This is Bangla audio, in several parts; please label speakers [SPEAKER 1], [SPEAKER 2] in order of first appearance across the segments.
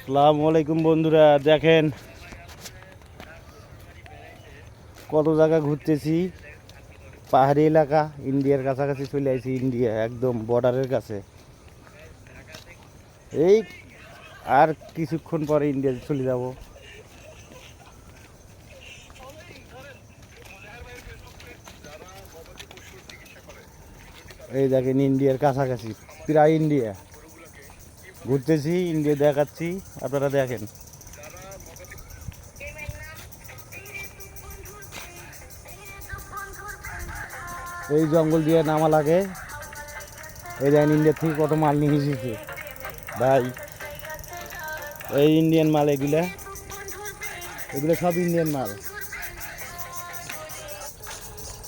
[SPEAKER 1] আসসালামু আলাইকুম বন্ধুরা, দেখেন কত জায়গা ঘুরতেছি। পাহাড়ি এলাকা, ইন্ডিয়ার কাছাকাছি চলে আসি। ইন্ডিয়া একদম বর্ডারের কাছে। এই আর কিছুক্ষণ পরে ইন্ডিয়াতে চলে যাব। এই দেখেন ইন্ডিয়ার কাছাকাছি, প্রায় ইন্ডিয়া ঘুরতেছি, ইন্ডিয়া দেখাচ্ছি, আপনারা দেখেন। এই জঙ্গল দিয়ে নামা লাগে। এই দেখেন ইন্ডিয়া থেকে কত মাল নিয়ে এসেছে ভাই। এই ইন্ডিয়ান মাল, এগুলো সব ইন্ডিয়ান মাল,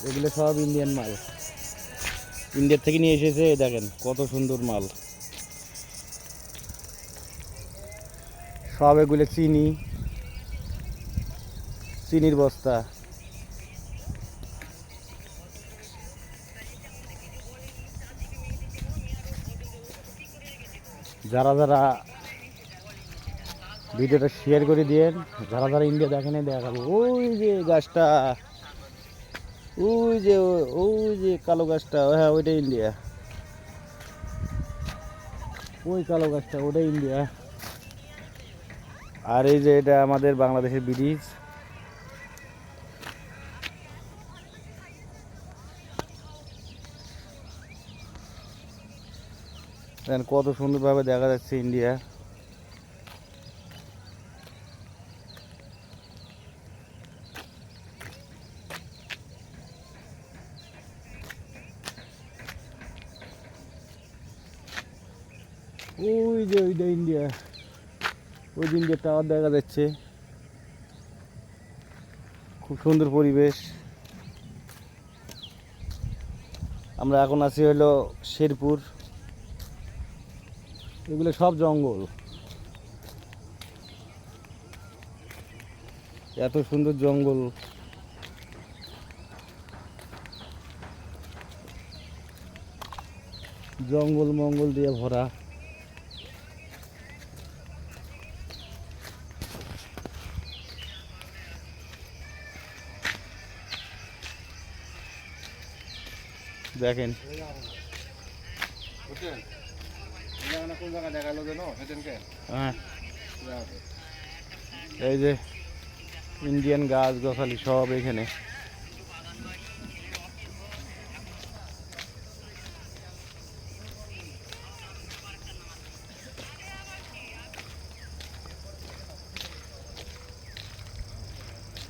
[SPEAKER 1] এগুলো সব ইন্ডিয়ান মাল, ইন্ডিয়া থেকে নিয়ে এসেছে। দেখেন কত সুন্দর মাল, সব এগুলো চিনির বস্তা। যারা যারা ভিডিওটা শেয়ার করে দিয়েন, যারা যারা ইন্ডিয়া দেখেন দেখাবো। ওই যে গাছটা, ওই যে কালো গাছটা, হ্যাঁ ওইটাই ইন্ডিয়া। ওই কালো গাছটা ওটাই ইন্ডিয়া। আর এই যে এটা আমাদের বাংলাদেশের ব্রিজ। কত সুন্দরভাবে দেখা যাচ্ছে ইন্ডিয়া। ওই যে ওইটা ইন্ডিয়া, ওই যে ইন্ডিয়ার টাওয়ার দেখা যাচ্ছে। খুব সুন্দর পরিবেশ। আমরা এখন আছি হলো শেরপুর। এগুলো সব জঙ্গল, এত সুন্দর জঙ্গল। জঙ্গল মঙ্গল দিয়ে ভরা। দেখেন হ্যাঁ, এই যে ইন্ডিয়ান গাছ গাছালি সব এখানে।